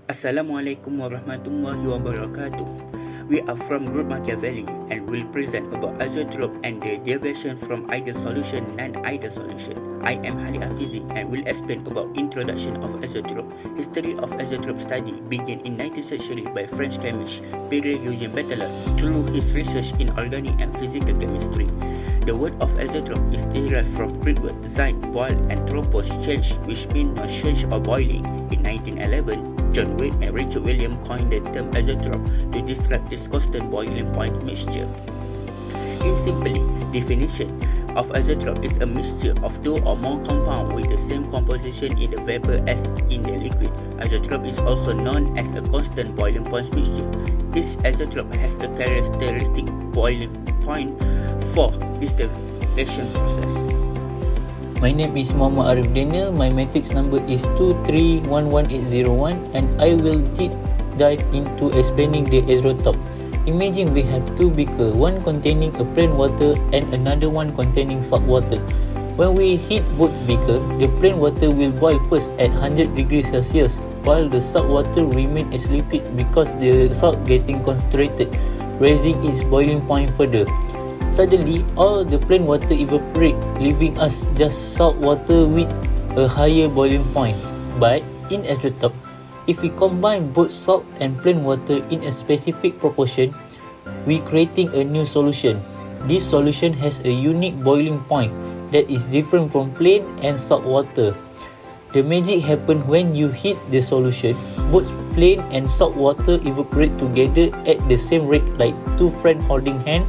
Assalamualaikum warahmatullahi wabarakatuh. We are from Group Machiavelli and will present about Azeotrope and the deviation from ideal solution and non-ideal solution. I am Hali Afizi and will explain about introduction of Azeotrope. History of Azeotrope study began in 19th century by French chemist Pierre Eugène Berthelot through his research in organic and physical chemistry. The word of Azeotrope is derived from Greek word zyne, boil, and tropos, change, which means change or boiling. In 1911, John Wade and Richard William coined the term azeotrope to describe this constant boiling point mixture. In simply definition of azeotrope is a mixture of two or more compounds with the same composition in the vapor as in the liquid. Azeotrope is also known as a constant boiling point mixture. This azeotrope has a characteristic boiling point for distillation process. My name is Muhammad Arif Daniel. My matrix number is 2311801 and I will deep dive into explaining the azeotrope. Imagine we have two beakers, one containing a plain water and another one containing salt water. When we heat both beakers, the plain water will boil first at 100 degrees Celsius while the salt water remain as liquid because the salt getting concentrated, raising its boiling point further. Suddenly, all the plain water evaporate, leaving us just salt water with a higher boiling point. But in azeotrope, if we combine both salt and plain water in a specific proportion, we creating a new solution. This solution has a unique boiling point that is different from plain and salt water. The magic happens when you heat the solution. Both plain and salt water evaporate together at the same rate like two friends holding hands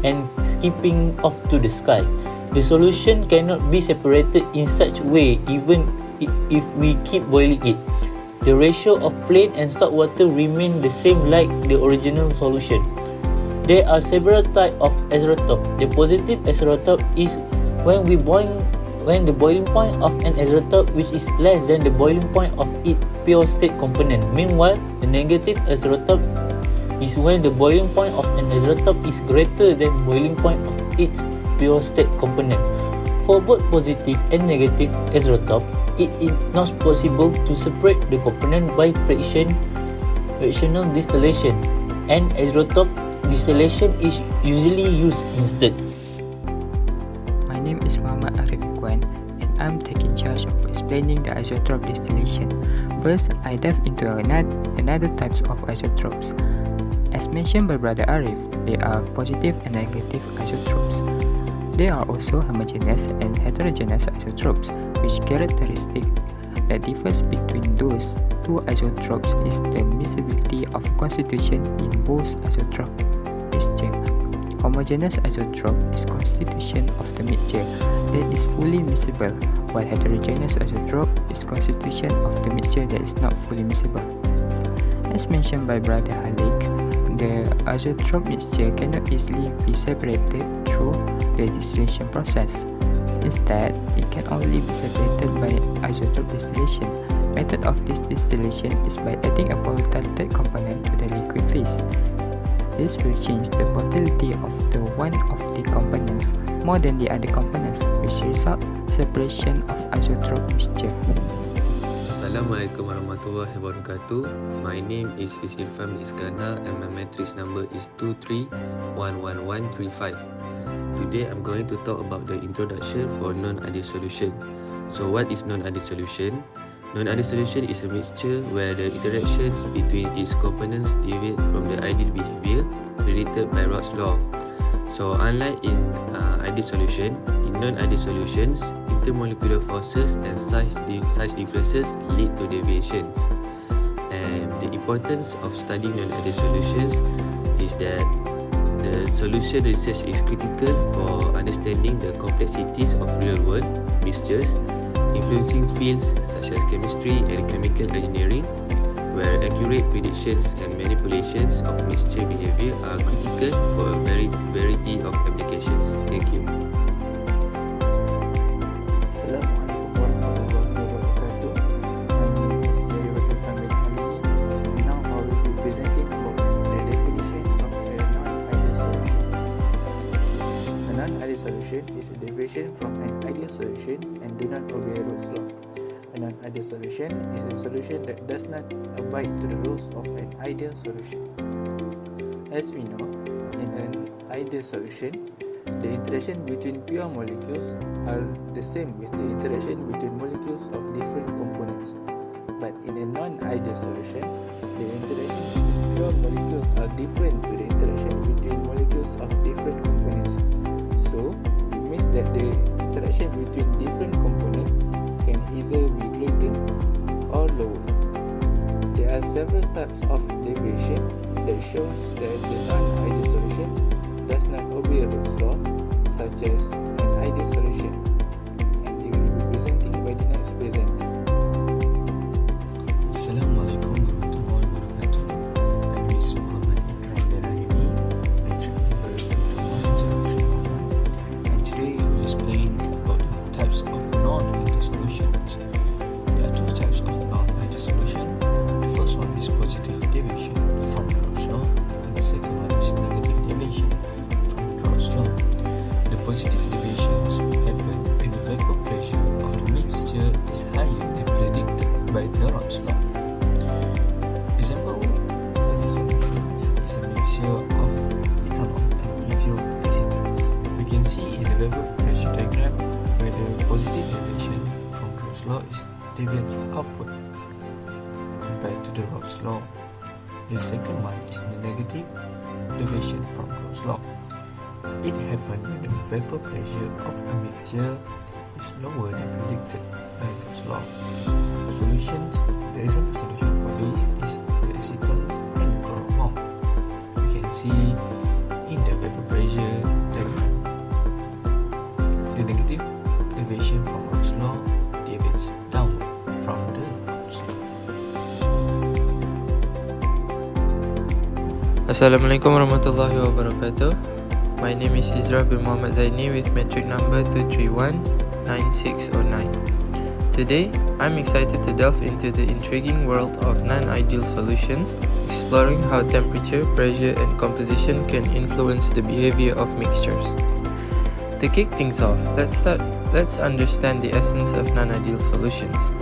and skipping off to the sky. The solution cannot be separated in such way even if we keep boiling it. The ratio of plain and salt water remain the same like the original solution. There are several types of azeotrope. The positive azeotrope is when the boiling point of an azeotrope which is less than the boiling point of its pure state component. Meanwhile, the negative azeotrope is when the boiling point of an azeotrope is greater than boiling point of its pure state component. For both positive and negative azeotrope, it is not possible to separate the component by fractional distillation, and azeotrope distillation is usually used instead. My name is Muhammad Arif Kwan and I'm taking charge of explaining the azeotrope distillation. First, I dive into another types of azeotropes. As mentioned by Brother Arif, there are positive and negative isotopes. There are also homogeneous and heterogeneous isotopes, which characteristic that differs between those two isotopes is the miscibility of constitution in both isotope mixture. Homogeneous isotope is constitution of the mixture that is fully miscible, while heterogeneous isotope is constitution of the mixture that is not fully miscible. As mentioned by Brother Halik, the azeotrope mixture cannot easily be separated through the distillation process. Instead, it can only be separated by azeotrope distillation. Method of this distillation is by adding a volatile third component to the liquid phase. This will change the volatility of the one of the components more than the other components, which result separation of azeotrope mixture. Assalamualaikum warahmatullahi wabarakatuh. My name is Isirfam Iskandar and my matrix number is 2311135. Today I'm going to talk about the introduction for non-ideal solution. So what is non-ideal solution? Non-ideal solution is a mixture where the interactions between its components deviate from the ideal behavior predicted by Rod's law. So unlike in ideal solution, in non-ideal solutions, intermolecular forces and size differences lead to deviations. And the importance of studying non-ideal solutions is that the solution research is critical for understanding the complexities of real-world mixtures, influencing fields such as chemistry and chemical engineering, where accurate predictions and manipulations of mixture behavior are critical for a variety of applications. Thank you. Assalamualaikum warahmatullahi wabarakatuh. My name is Azeotrope and now I will be presenting about the definition of a non-ideal solution. A non-ideal solution is a deviation from an ideal solution and do not obey Rod's law. A A non-ideal solution is a solution that does not abide to the rules of an ideal solution. As we know, in an ideal solution, the interaction between pure molecules are the same with the interaction between molecules of different components. But in a non-ideal solution, the interaction between pure molecules are different to the interaction between molecules of different components. So, it means that the interaction between different components can either be greater or lower. There are several types of deviation that shows that the non-ideal solution does not obey Rolle's law, such as an ideal solution, and it will be presenting by the next presenter. Assalamualaikum warahmatullahi wabarakatuh. My name is Muhammad Ikram Beraimi, metric number 210311, and today I will explain about the types of non-ideal solutions. There are two types of non-ideal solution. The first one is positive deviation from Rolle's law, and the second one is negative deviation from Rolle's law. The positive deviations happen when the vapor pressure of the mixture is higher than predicted by the Rolle's law. Example of the solutions is a mixture of ethanol and ethyl acetates. We can see in the vapor pressure diagram where the positive deviation from Rolle's law is deviates upward compared to the Rolle's law. The second one is the negative deviation from Rolle's law. It happens when the vapor pressure of a mixture is lower than predicted by Rolle's law. The example solution for this is the acetones and the chloroform. We can see in the vapor pressure diagram. The negative deviation from Rolle's law deviates downward from the Rolle's law. Assalamualaikum warahmatullahi wabarakatuh. My name is Izra bin Muhammad Zaini with metric number 2319609. Today, I'm excited to delve into the intriguing world of non-ideal solutions, exploring how temperature, pressure, and composition can influence the behavior of mixtures. To kick things off, let's understand the essence of non-ideal solutions.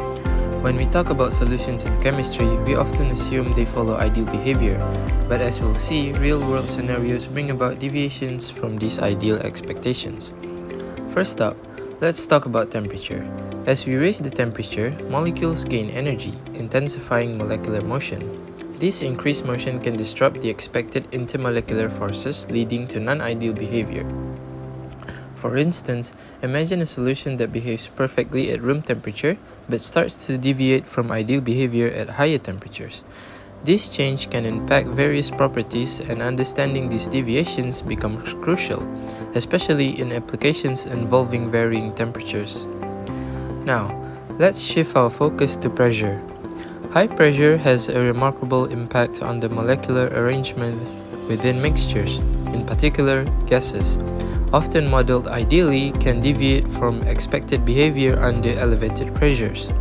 When we talk about solutions in chemistry, we often assume they follow ideal behavior, but as we'll see, real-world scenarios bring about deviations from these ideal expectations. First up, let's talk about temperature. As we raise the temperature, molecules gain energy, intensifying molecular motion. This increased motion can disrupt the expected intermolecular forces, leading to non-ideal behavior. For instance, imagine a solution that behaves perfectly at room temperature but starts to deviate from ideal behavior at higher temperatures. This change can impact various properties, and understanding these deviations becomes crucial, especially in applications involving varying temperatures. Now, let's shift our focus to pressure. High pressure has a remarkable impact on the molecular arrangement within mixtures, in particular gases. Often modeled ideally, can deviate from expected behavior under elevated pressures.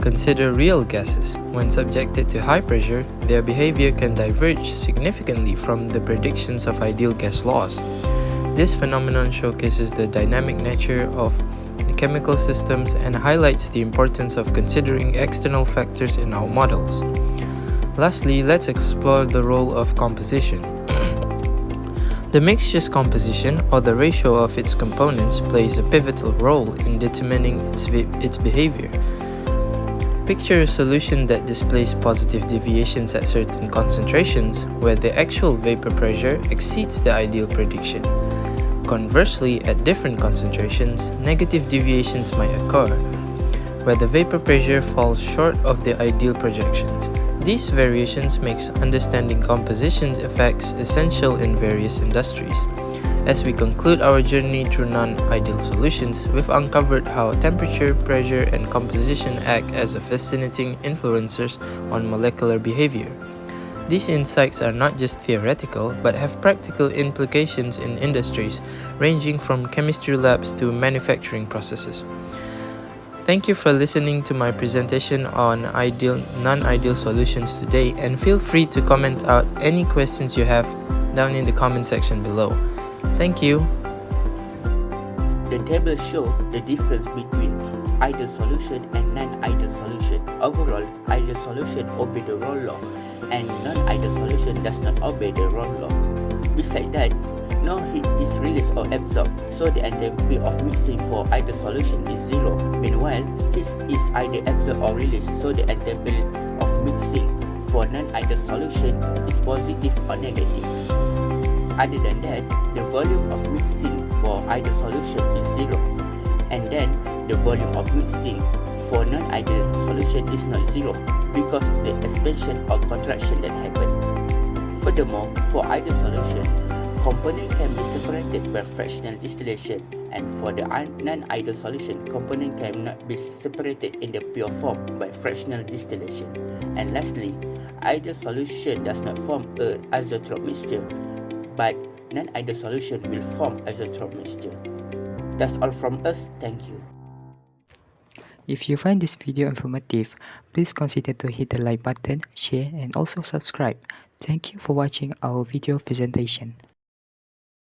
Consider real gases. When subjected to high pressure, their behavior can diverge significantly from the predictions of ideal gas laws. This phenomenon showcases the dynamic nature of the chemical systems and highlights the importance of considering external factors in our models. Lastly, let's explore the role of composition. The mixture's composition, or the ratio of its components, plays a pivotal role in determining its behavior. Picture a solution that displays positive deviations at certain concentrations, where the actual vapor pressure exceeds the ideal prediction. Conversely, at different concentrations, negative deviations might occur, where the vapor pressure falls short of the ideal projections. These variations make understanding composition effects essential in various industries. As we conclude our journey through non-ideal solutions, we've uncovered how temperature, pressure, and composition act as fascinating influencers on molecular behavior. These insights are not just theoretical, but have practical implications in industries, ranging from chemistry labs to manufacturing processes. Thank you for listening to my presentation on non-ideal solutions today, and feel free to comment out any questions you have down in the comment section below. Thank you. The table shows the difference between ideal solution and non-ideal solution. Overall, ideal solution obey the Rolle law and non-ideal solution does not obey the Rolle law. Besides that, no heat is released or absorbed, so the enthalpy of mixing for ideal solution is 0. Meanwhile, heat is either absorbed or released, so the enthalpy of mixing for non-ideal solution is positive or negative. Other than that, the volume of mixing for ideal solution is 0, and then the volume of mixing for non-ideal solution is not 0 because the expansion or contraction that happened. Furthermore, for ideal solution, component can be separated by fractional distillation, and for the non-ideal solution, component cannot be separated in the pure form by fractional distillation. And lastly, ideal solution does not form an azeotrope mixture, but non-ideal solution will form azeotrope mixture. That's all from us. Thank you. If you find this video informative, please consider to hit the like button, share and also subscribe. Thank you for watching our video presentation.